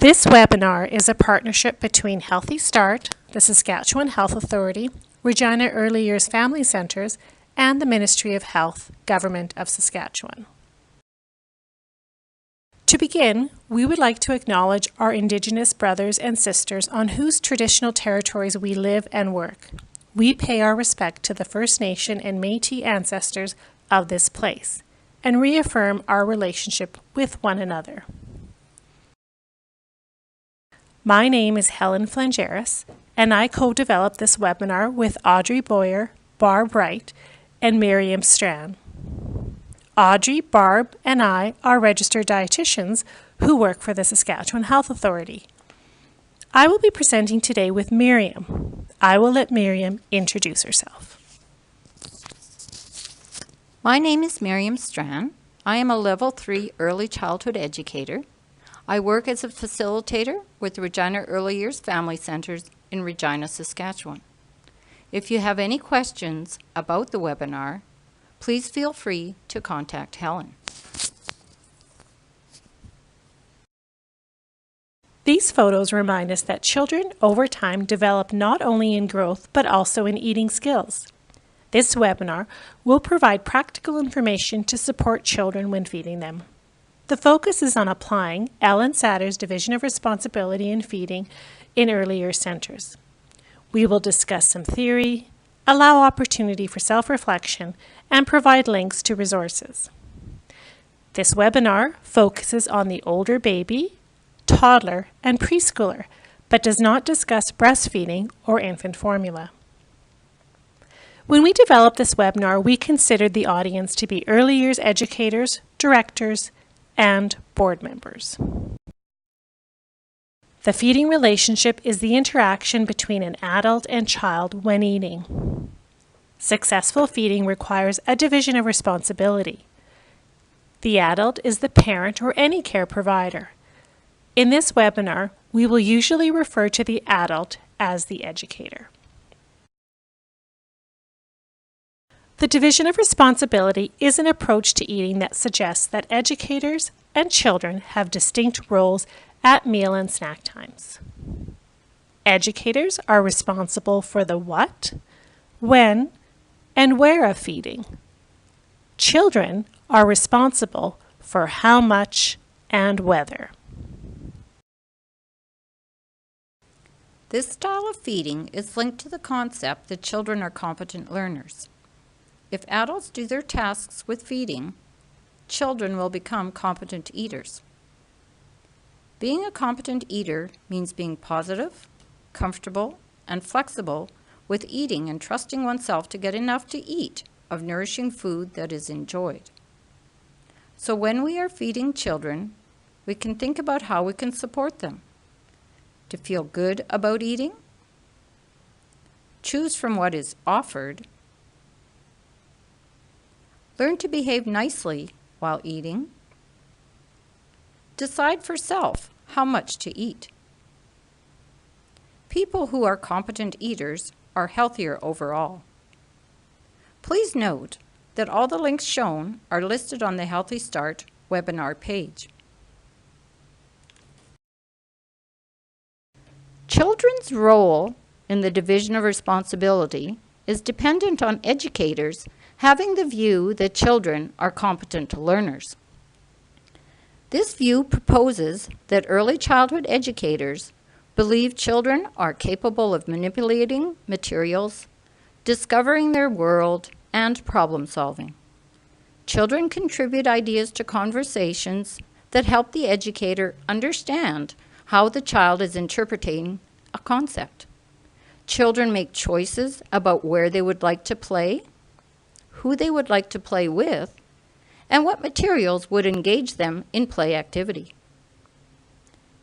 This webinar is a partnership between Healthy Start, the Saskatchewan Health Authority, Regina Early Years Family Centres, and the Ministry of Health, Government of Saskatchewan. To begin, we would like to acknowledge our Indigenous brothers and sisters on whose traditional territories we live and work. We pay our respect to the First Nation and Métis ancestors of this place and reaffirm our relationship with one another. My name is Helen Flangeris, and I co-developed this webinar with Audrey Boyer, Barb Wright, and Miriam Strand. Audrey, Barb, and I are registered dietitians who work for the Saskatchewan Health Authority. I will be presenting today with Miriam. I will let Miriam introduce herself. My name is Miriam Strand. I am a Level 3 early childhood educator. I work as a facilitator with the Regina Early Years Family Centres in Regina, Saskatchewan. If you have any questions about the webinar, please feel free to contact Helen. These photos remind us that children over time develop not only in growth but also in eating skills. This webinar will provide practical information to support children when feeding them. The focus is on applying Ellen Satter's Division of Responsibility in Feeding in Early Years Centres. We will discuss some theory, allow opportunity for self-reflection, and provide links to resources. This webinar focuses on the older baby, toddler, and preschooler, but does not discuss breastfeeding or infant formula. When we developed this webinar, we considered the audience to be early years educators, directors, and board members. The feeding relationship is the interaction between an adult and child when eating. Successful feeding requires a division of responsibility. The adult is the parent or any care provider. In this webinar, we will usually refer to the adult as the educator. The division of responsibility is an approach to eating that suggests that educators and children have distinct roles at meal and snack times. Educators are responsible for the what, when, and where of feeding. Children are responsible for how much and whether. This style of feeding is linked to the concept that children are competent learners. If adults do their tasks with feeding, children will become competent eaters. Being a competent eater means being positive, comfortable, and flexible with eating and trusting oneself to get enough to eat of nourishing food that is enjoyed. So when we are feeding children, we can think about how we can support them. To feel good about eating, choose from what is offered, learn to behave nicely while eating, decide for self how much to eat. People who are competent eaters are healthier overall. Please note that all the links shown are listed on the Healthy Start webinar page. Children's role in the division of responsibility is dependent on educators having the view that children are competent learners. This view proposes that early childhood educators believe children are capable of manipulating materials, discovering their world, and problem solving. Children contribute ideas to conversations that help the educator understand how the child is interpreting a concept. Children make choices about where they would like to play, who they would like to play with, and what materials would engage them in play activity.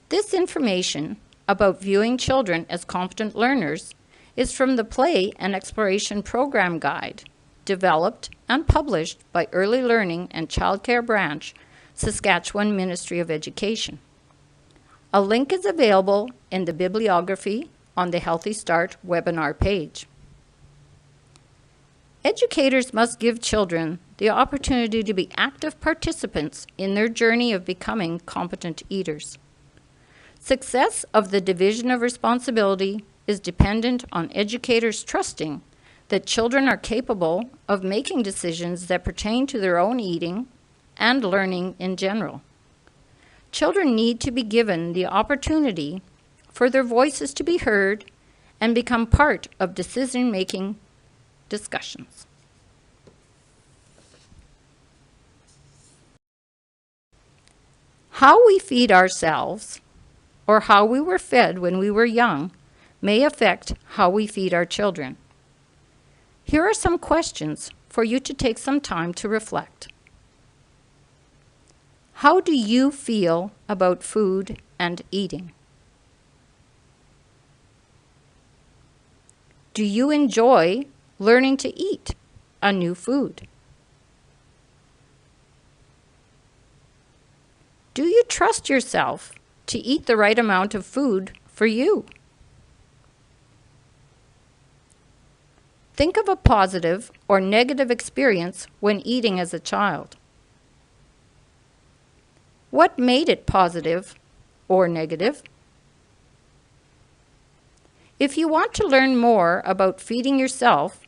This information about viewing children as competent learners is from the Play and Exploration Program Guide, developed and published by Early Learning and Childcare Branch, Saskatchewan Ministry of Education. A link is available in the bibliography on the Healthy Start webinar page. Educators must give children the opportunity to be active participants in their journey of becoming competent eaters. Success of the division of responsibility is dependent on educators trusting that children are capable of making decisions that pertain to their own eating and learning in general. Children need to be given the opportunity for their voices to be heard and become part of decision-making discussions. How we feed ourselves, or how we were fed when we were young, may affect how we feed our children. Here are some questions for you to take some time to reflect. How do you feel about food and eating? Do you enjoy learning to eat a new food? Do you trust yourself to eat the right amount of food for you? Think of a positive or negative experience when eating as a child. What made it positive or negative? If you want to learn more about feeding yourself,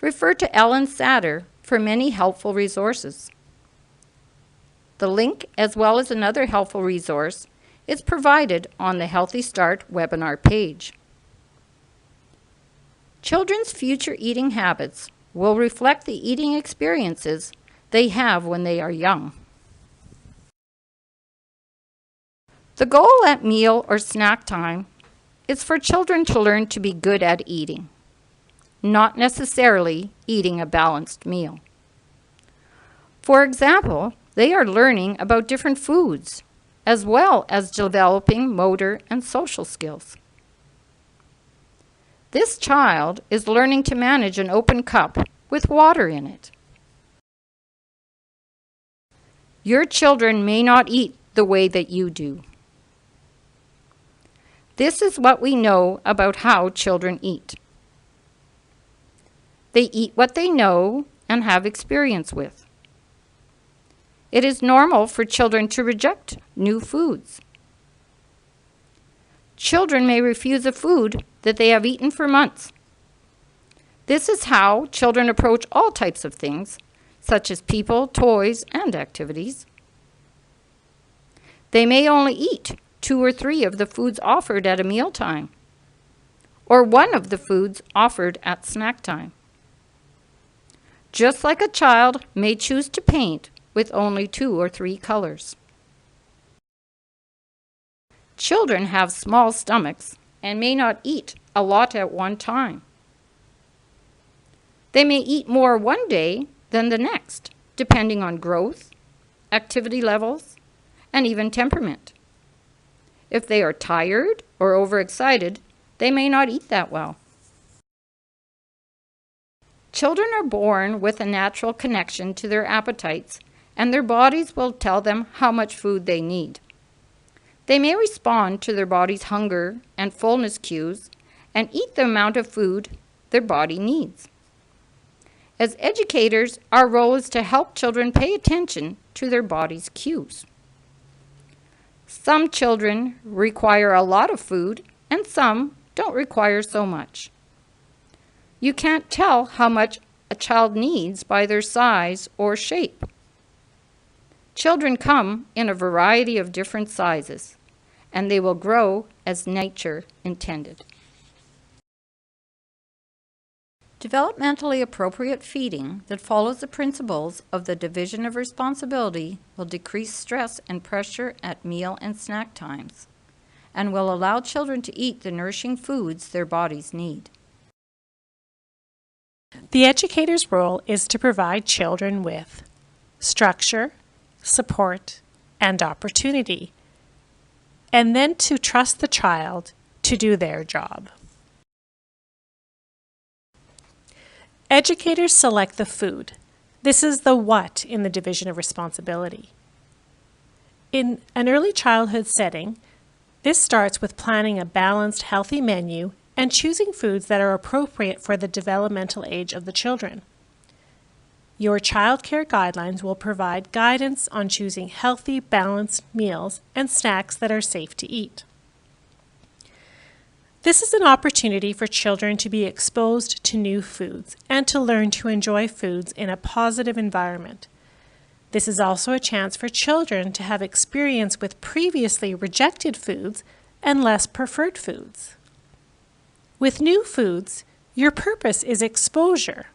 refer to Ellen Satter for many helpful resources. The link, as well as another helpful resource, is provided on the Healthy Start webinar page. Children's future eating habits will reflect the eating experiences they have when they are young. The goal at meal or snack time is for children to learn to be good at eating, not necessarily eating a balanced meal. For example, they are learning about different foods, as well as developing motor and social skills. This child is learning to manage an open cup with water in it. Your children may not eat the way that you do. This is what we know about how children eat. They eat what they know and have experience with. It is normal for children to reject new foods. Children may refuse a food that they have eaten for months. This is how children approach all types of things, such as people, toys, and activities. They may only eat 2 or 3 of the foods offered at a mealtime, or 1 of the foods offered at snack time. Just like a child may choose to paint with only 2 or 3 colors. Children have small stomachs and may not eat a lot at one time. They may eat more one day than the next, depending on growth, activity levels, and even temperament. If they are tired or overexcited, they may not eat that well. Children are born with a natural connection to their appetites, and their bodies will tell them how much food they need. They may respond to their body's hunger and fullness cues and eat the amount of food their body needs. As educators, our role is to help children pay attention to their body's cues. Some children require a lot of food and some don't require so much. You can't tell how much a child needs by their size or shape. Children come in a variety of different sizes, and they will grow as nature intended. Developmentally appropriate feeding that follows the principles of the division of responsibility will decrease stress and pressure at meal and snack times, and will allow children to eat the nourishing foods their bodies need. The educator's role is to provide children with structure, support, and opportunity, and then to trust the child to do their job. Educators select the food. This is the what in the division of responsibility. In an early childhood setting, this starts with planning a balanced, healthy menu and choosing foods that are appropriate for the developmental age of the children. Your child care guidelines will provide guidance on choosing healthy, balanced meals and snacks that are safe to eat. This is an opportunity for children to be exposed to new foods and to learn to enjoy foods in a positive environment. This is also a chance for children to have experience with previously rejected foods and less preferred foods. With new foods, your purpose is exposure,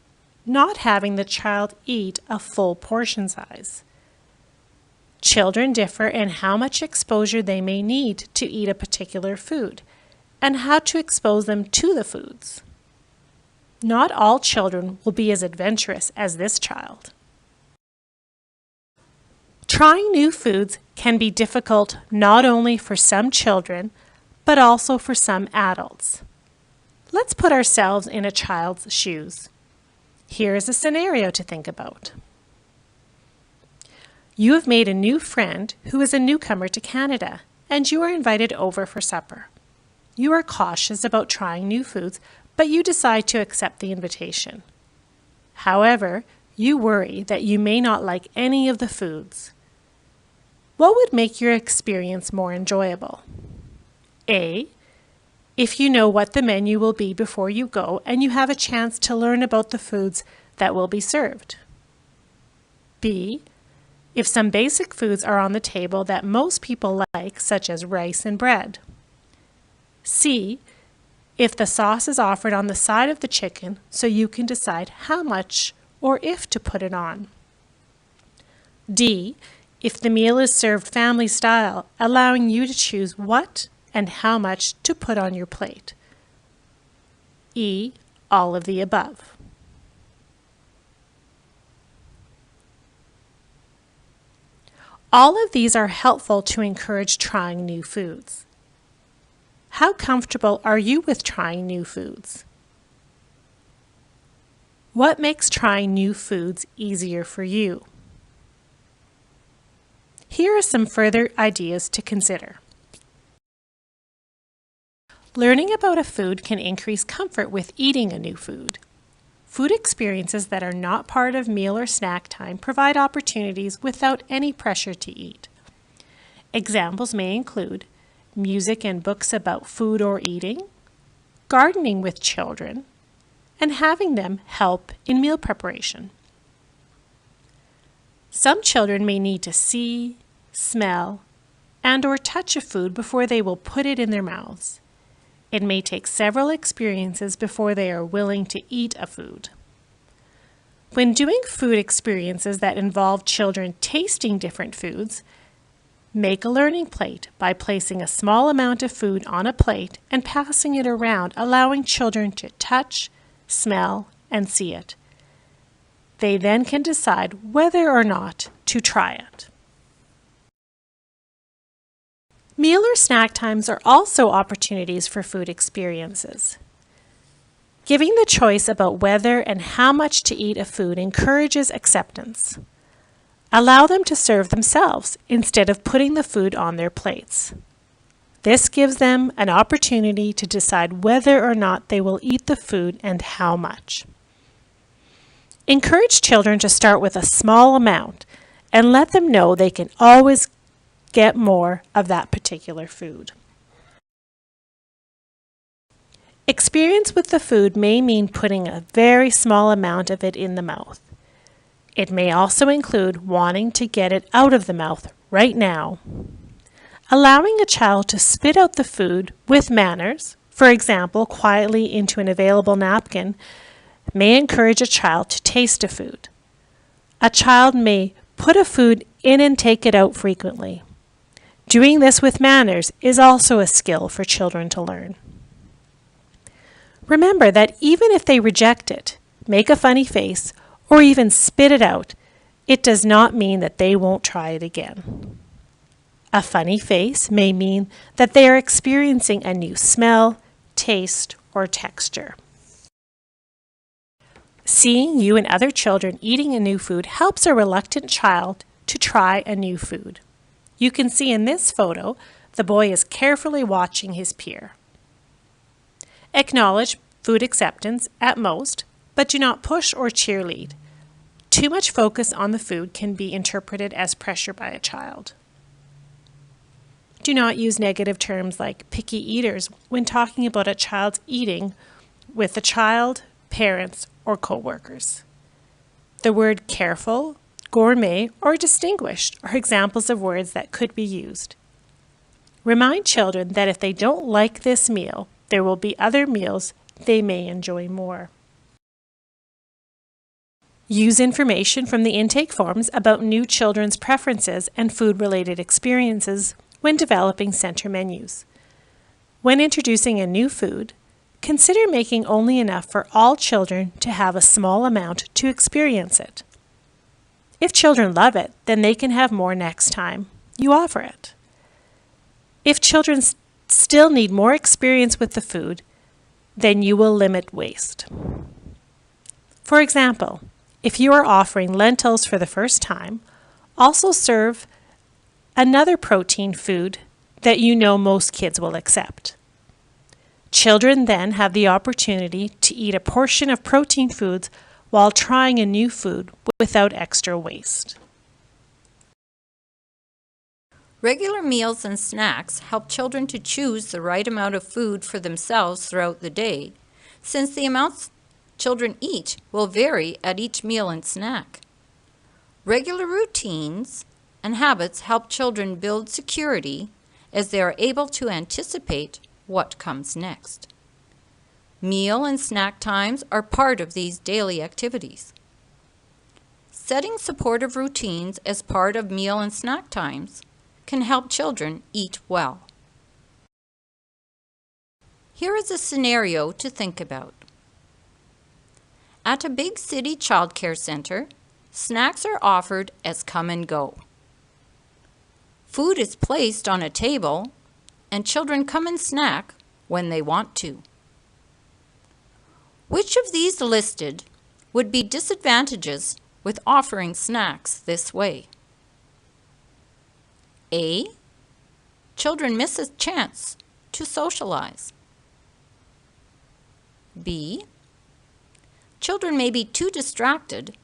not having the child eat a full portion size. Children differ in how much exposure they may need to eat a particular food and how to expose them to the foods. Not all children will be as adventurous as this child. Trying new foods can be difficult not only for some children, but also for some adults. Let's put ourselves in a child's shoes. Here is a scenario to think about. You have made a new friend who is a newcomer to Canada, and you are invited over for supper. You are cautious about trying new foods, but you decide to accept the invitation. However, you worry that you may not like any of the foods. What would make your experience more enjoyable? A, if you know what the menu will be before you go and you have a chance to learn about the foods that will be served. B, if some basic foods are on the table that most people like, such as rice and bread. C, if the sauce is offered on the side of the chicken so you can decide how much or if to put it on. D, if the meal is served family style, allowing you to choose what and how much to put on your plate. E, all of the above. All of these are helpful to encourage trying new foods. How comfortable are you with trying new foods? What makes trying new foods easier for you? Here are some further ideas to consider. Learning about a food can increase comfort with eating a new food. Food experiences that are not part of meal or snack time provide opportunities without any pressure to eat. Examples may include music and books about food or eating, gardening with children, and having them help in meal preparation. Some children may need to see, smell, and/or touch a food before they will put it in their mouths. It may take several experiences before they are willing to eat a food. When doing food experiences that involve children tasting different foods, make a learning plate by placing a small amount of food on a plate and passing it around, allowing children to touch, smell, and see it. They then can decide whether or not to try it. Meal or snack times are also opportunities for food experiences. Giving the choice about whether and how much to eat a food encourages acceptance. Allow them to serve themselves instead of putting the food on their plates. This gives them an opportunity to decide whether or not they will eat the food and how much. Encourage children to start with a small amount and let them know they can always get more of that particular food. Experience with the food may mean putting a very small amount of it in the mouth. It may also include wanting to get it out of the mouth right now. Allowing a child to spit out the food with manners, for example, quietly into an available napkin, may encourage a child to taste a food. A child may put a food in and take it out frequently. Doing this with manners is also a skill for children to learn. Remember that even if they reject it, make a funny face, or even spit it out, it does not mean that they won't try it again. A funny face may mean that they are experiencing a new smell, taste, or texture. Seeing you and other children eating a new food helps a reluctant child to try a new food. You can see in this photo, the boy is carefully watching his peer. Acknowledge food acceptance at most, but do not push or cheerlead. Too much focus on the food can be interpreted as pressure by a child. do not use negative terms like picky eaters when talking about a child's eating with a child, parents, or co-workers. The word careful, gourmet, or distinguished are examples of words that could be used. Remind children that if they don't like this meal, there will be other meals they may enjoy more. Use information from the intake forms about new children's preferences and food-related experiences when developing center menus. When introducing a new food, consider making only enough for all children to have a small amount to experience it. If children love it, then they can have more next time you offer it. If children still need more experience with the food, then you will limit waste. For example, if you are offering lentils for the first time, also serve another protein food that you know most kids will accept. Children then have the opportunity to eat a portion of protein foods while trying a new food without extra waste. Regular meals and snacks help children to choose the right amount of food for themselves throughout the day, since the amounts children eat will vary at each meal and snack. Regular routines and habits help children build security as they are able to anticipate what comes next. Meal and snack times are part of these daily activities. Setting supportive routines as part of meal and snack times can help children eat well. Here is a scenario to think about. At a big city childcare center, snacks are offered as come and go. Food is placed on a table, and children come and snack when they want to. Which of these listed would be disadvantages with offering snacks this way? A. Children miss a chance to socialize. B. Children may be too distracted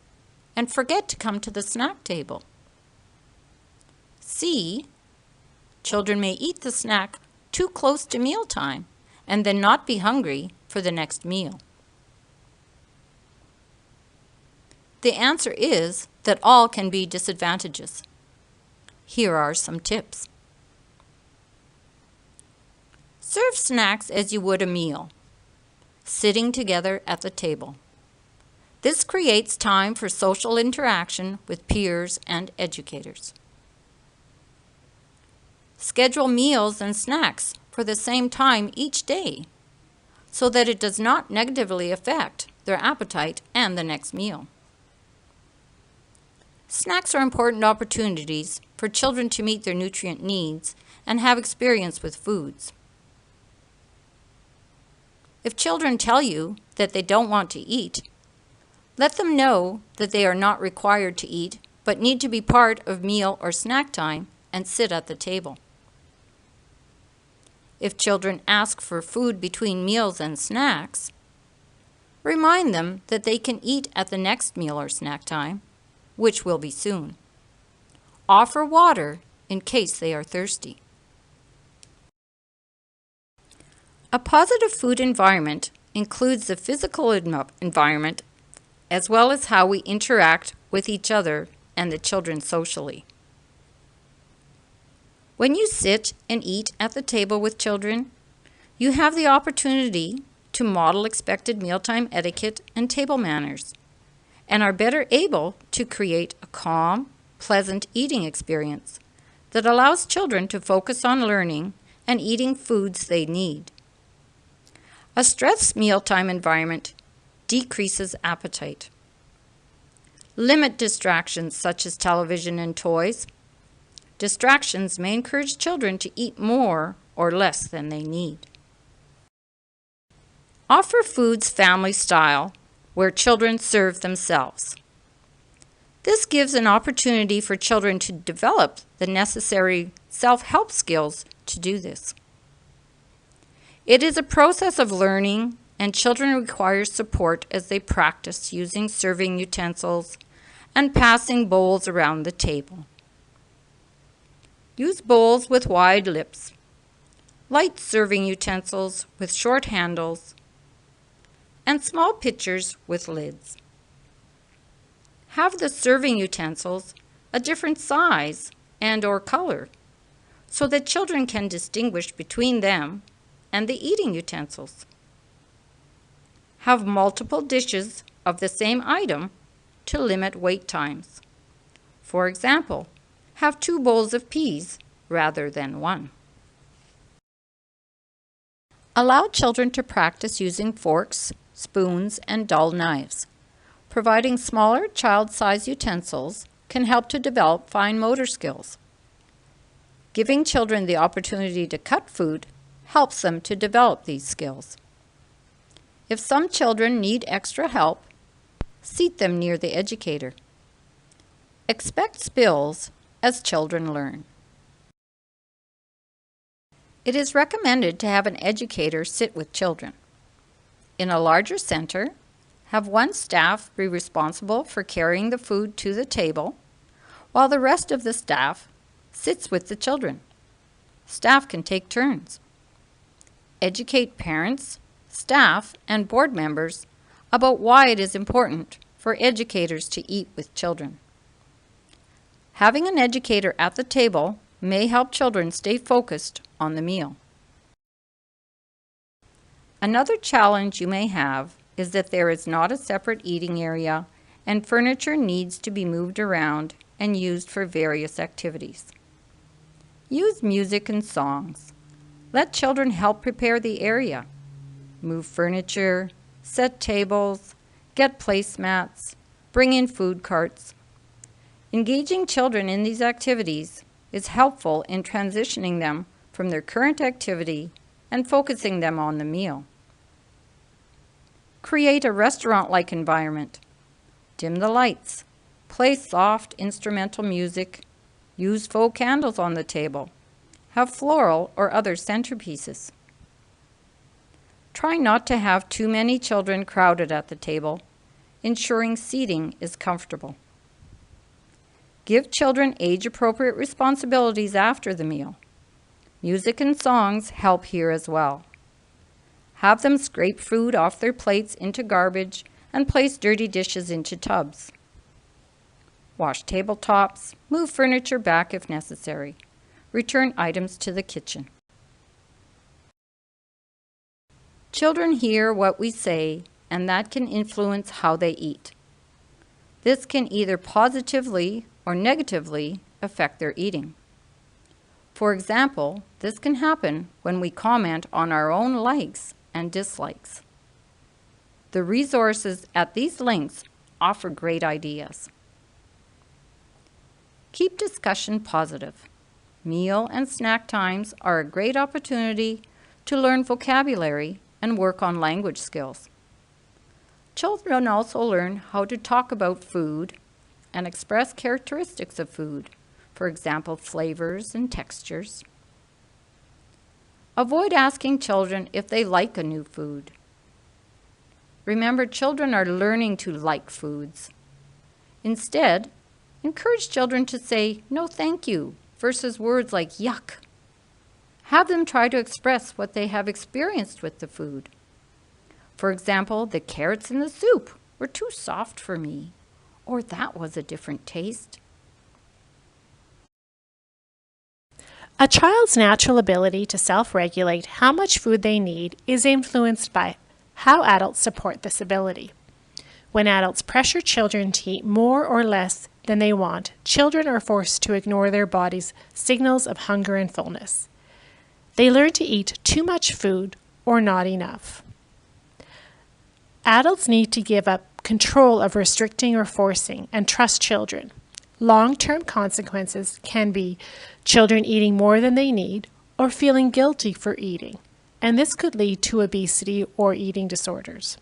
and forget to come to the snack table. C. Children may eat the snack too close to mealtime and then not be hungry for the next meal. The answer is that all can be disadvantages. Here are some tips. Serve snacks as you would a meal, sitting together at the table. This creates time for social interaction with peers and educators. Schedule meals and snacks for the same time each day so that it does not negatively affect their appetite and the next meal. Snacks are important opportunities for children to meet their nutrient needs and have experience with foods. If children tell you that they don't want to eat, let them know that they are not required to eat but need to be part of meal or snack time and sit at the table. If children ask for food between meals and snacks, remind them that they can eat at the next meal or snack time, which will be soon. Offer water in case they are thirsty. A positive food environment includes the physical environment as well as how we interact with each other and the children socially. When you sit and eat at the table with children, you have the opportunity to model expected mealtime etiquette and table manners, and are better able to create a calm, pleasant eating experience that allows children to focus on learning and eating foods they need. A stressed mealtime environment decreases appetite. Limit distractions such as television and toys. Distractions may encourage children to eat more or less than they need. Offer foods family style, where children serve themselves. This gives an opportunity for children to develop the necessary self-help skills to do this. It is a process of learning, and children require support as they practice using serving utensils and passing bowls around the table. Use bowls with wide lips, light serving utensils with short handles, and small pitchers with lids. Have the serving utensils a different size and/or color so that children can distinguish between them and the eating utensils. Have multiple dishes of the same item to limit wait times. For example, have 2 bowls of peas rather than 1. Allow children to practice using forks, spoons, and dull knives. Providing smaller child-size utensils can help to develop fine motor skills. Giving children the opportunity to cut food helps them to develop these skills. If some children need extra help, seat them near the educator. Expect spills as children learn. It is recommended to have an educator sit with children. In a larger center, have one staff be responsible for carrying the food to the table, while the rest of the staff sits with the children. Staff can take turns. Educate parents, staff, and board members about why it is important for educators to eat with children. Having an educator at the table may help children stay focused on the meal. Another challenge you may have is that there is not a separate eating area and furniture needs to be moved around and used for various activities. Use music and songs. Let children help prepare the area. Move furniture, set tables, get placemats, bring in food carts. Engaging children in these activities is helpful in transitioning them from their current activity and focusing them on the meal. Create a restaurant-like environment. Dim the lights. Play soft instrumental music. Use faux candles on the table. Have floral or other centerpieces. Try not to have too many children crowded at the table, ensuring seating is comfortable. Give children age-appropriate responsibilities after the meal. Music and songs help here as well. Have them scrape food off their plates into garbage and place dirty dishes into tubs. Wash tabletops, move furniture back if necessary. Return items to the kitchen. Children hear what we say, and that can influence how they eat. This can either positively or negatively affect their eating. For example, this can happen when we comment on our own likes and dislikes. The resources at these links offer great ideas. Keep discussion positive. Meal and snack times are a great opportunity to learn vocabulary and work on language skills. Children also learn how to talk about food and express characteristics of food, for example, flavors and textures. Avoid asking children if they like a new food. Remember, children are learning to like foods. Instead, encourage children to say, "No, thank you," versus words like "yuck." Have them try to express what they have experienced with the food. For example, "The carrots in the soup were too soft for me," or "that was a different taste." A child's natural ability to self-regulate how much food they need is influenced by how adults support this ability. When adults pressure children to eat more or less than they want, children are forced to ignore their body's signals of hunger and fullness. They learn to eat too much food or not enough. Adults need to give up control of restricting or forcing and trust children. Long-term consequences can be children eating more than they need or feeling guilty for eating, and this could lead to obesity or eating disorders.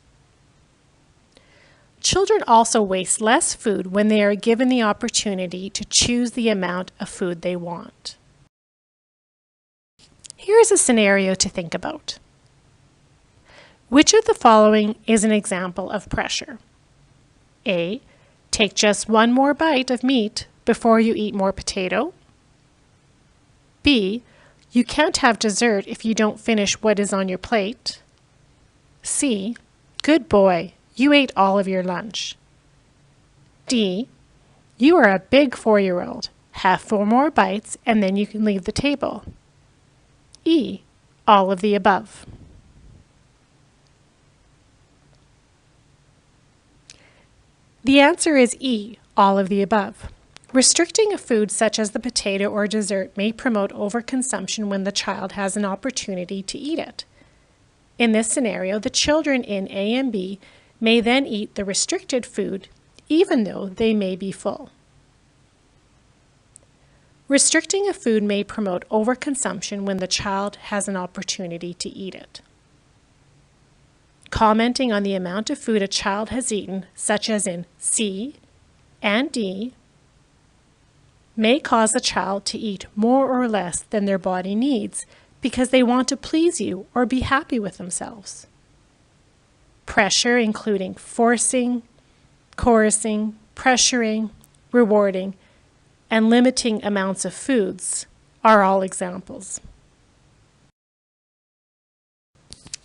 Children also waste less food when they are given the opportunity to choose the amount of food they want. Here is a scenario to think about. Which of the following is an example of pressure? A. Take just one more bite of meat before you eat more potato. B. You can't have dessert if you don't finish what is on your plate. C. Good boy, you ate all of your lunch. D. You are a big 4-year-old. Have 4 more bites and then you can leave the table. E. All of the above. The answer is E. All of the above. Restricting a food such as the potato or dessert may promote overconsumption when the child has an opportunity to eat it. In this scenario, the children in A and B may then eat the restricted food even though they may be full. Restricting a food may promote overconsumption when the child has an opportunity to eat it. Commenting on the amount of food a child has eaten, such as in C and D, may cause a child to eat more or less than their body needs because they want to please you or be happy with themselves. Pressure, including forcing, coercing, pressuring, rewarding, and limiting amounts of foods are all examples.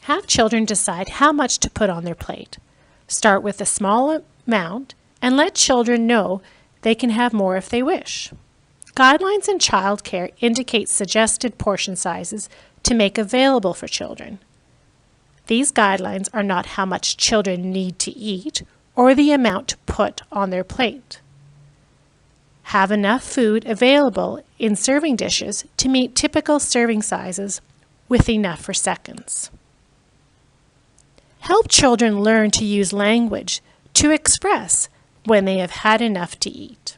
Have children decide how much to put on their plate. Start with a small amount and let children know they can have more if they wish. Guidelines in child care indicate suggested portion sizes to make available for children. These guidelines are not how much children need to eat or the amount to put on their plate. Have enough food available in serving dishes to meet typical serving sizes with enough for seconds. Help children learn to use language to express when they have had enough to eat.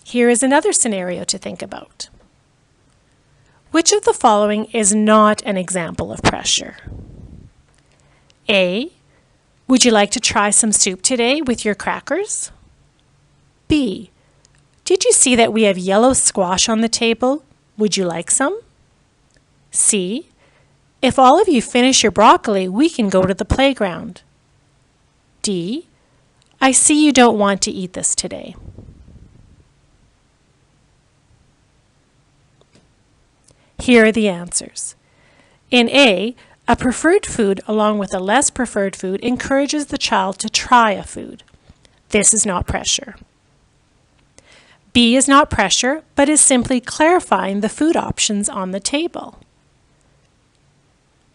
Here is another scenario to think about. Which of the following is not an example of pressure? A. Would you like to try some soup today with your crackers? B. Did you see that we have yellow squash on the table? Would you like some? C. If all of you finish your broccoli, we can go to the playground. D. I see you don't want to eat this today. Here are the answers. In A, a preferred food along with a less preferred food encourages the child to try a food. This is not pressure. B is not pressure, but is simply clarifying the food options on the table.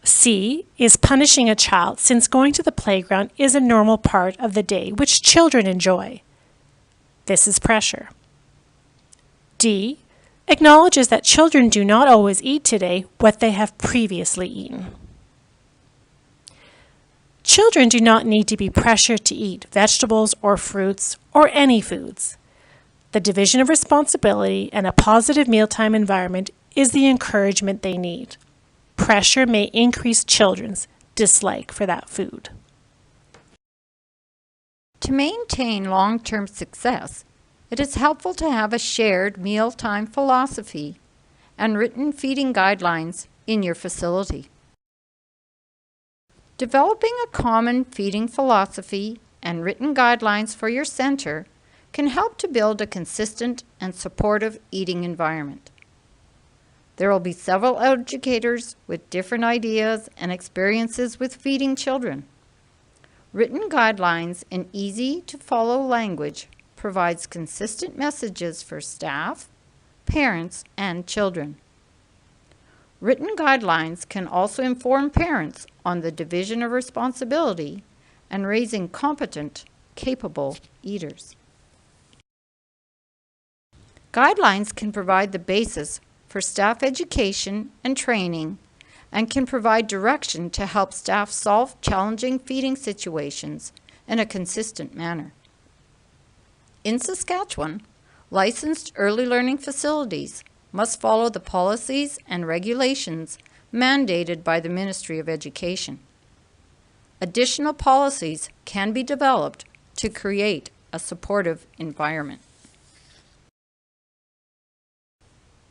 C is punishing a child since going to the playground is a normal part of the day which children enjoy. This is pressure. D acknowledges that children do not always eat today what they have previously eaten. Children do not need to be pressured to eat vegetables or fruits or any foods. The division of responsibility and a positive mealtime environment is the encouragement they need. Pressure may increase children's dislike for that food. To maintain long-term success, it is helpful to have a shared mealtime philosophy and written feeding guidelines in your facility. Developing a common feeding philosophy and written guidelines for your center can help to build a consistent and supportive eating environment. There will be several educators with different ideas and experiences with feeding children. Written guidelines in easy-to-follow language provides consistent messages for staff, parents, and children. Written guidelines can also inform parents on the division of responsibility and raising competent, capable eaters. Guidelines can provide the basis for staff education and training and can provide direction to help staff solve challenging feeding situations in a consistent manner. In Saskatchewan, licensed early learning facilities must follow the policies and regulations mandated by the Ministry of Education. Additional policies can be developed to create a supportive environment.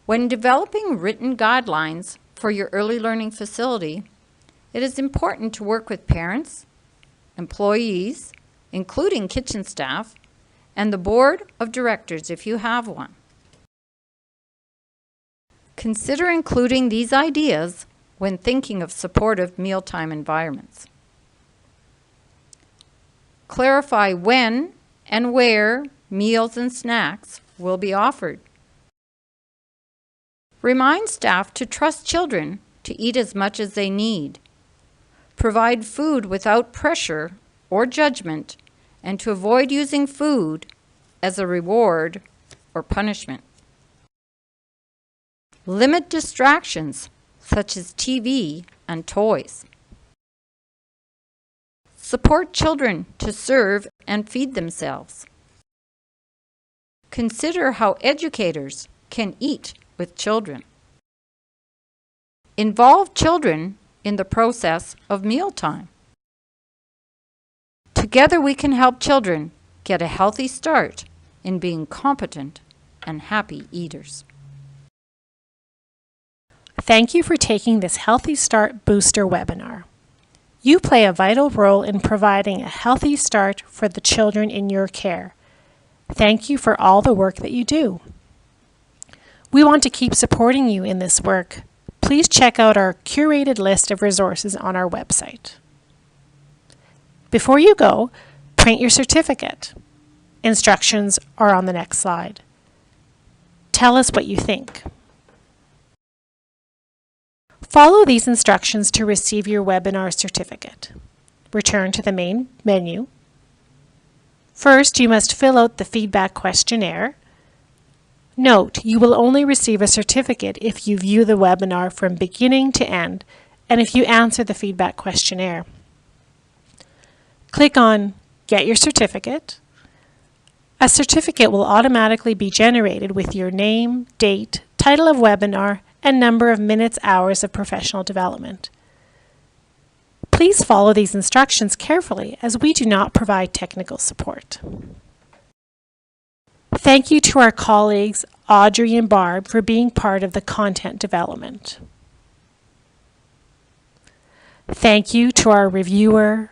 When developing written guidelines for your early learning facility, it is important to work with parents, employees, including kitchen staff, and the board of directors if you have one. Consider including these ideas when thinking of supportive mealtime environments. Clarify when and where meals and snacks will be offered. Remind staff to trust children to eat as much as they need. Provide food without pressure or judgment, and to avoid using food as a reward or punishment. Limit distractions such as TV and toys. Support children to serve and feed themselves. Consider how educators can eat with children. Involve children in the process of mealtime. Together we can help children get a healthy start in being competent and happy eaters. Thank you for taking this Healthy Start Booster webinar. You play a vital role in providing a healthy start for the children in your care. Thank you for all the work that you do. We want to keep supporting you in this work. Please check out our curated list of resources on our website. Before you go, print your certificate. Instructions are on the next slide. Tell us what you think. Follow these instructions to receive your webinar certificate. Return to the main menu. First, you must fill out the feedback questionnaire. Note, you will only receive a certificate if you view the webinar from beginning to end and if you answer the feedback questionnaire. Click on Get Your Certificate. A certificate will automatically be generated with your name, date, title of webinar, and number of minutes, hours of professional development. Please follow these instructions carefully as we do not provide technical support. Thank you to our colleagues Audrey and Barb for being part of the content development. Thank you to our reviewer,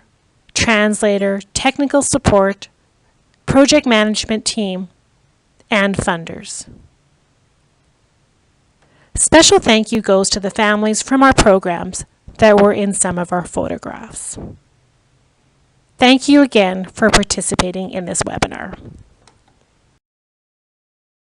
translator, technical support, project management team, and funders. Special thank you goes to the families from our programs that were in some of our photographs. Thank you again for participating in this webinar.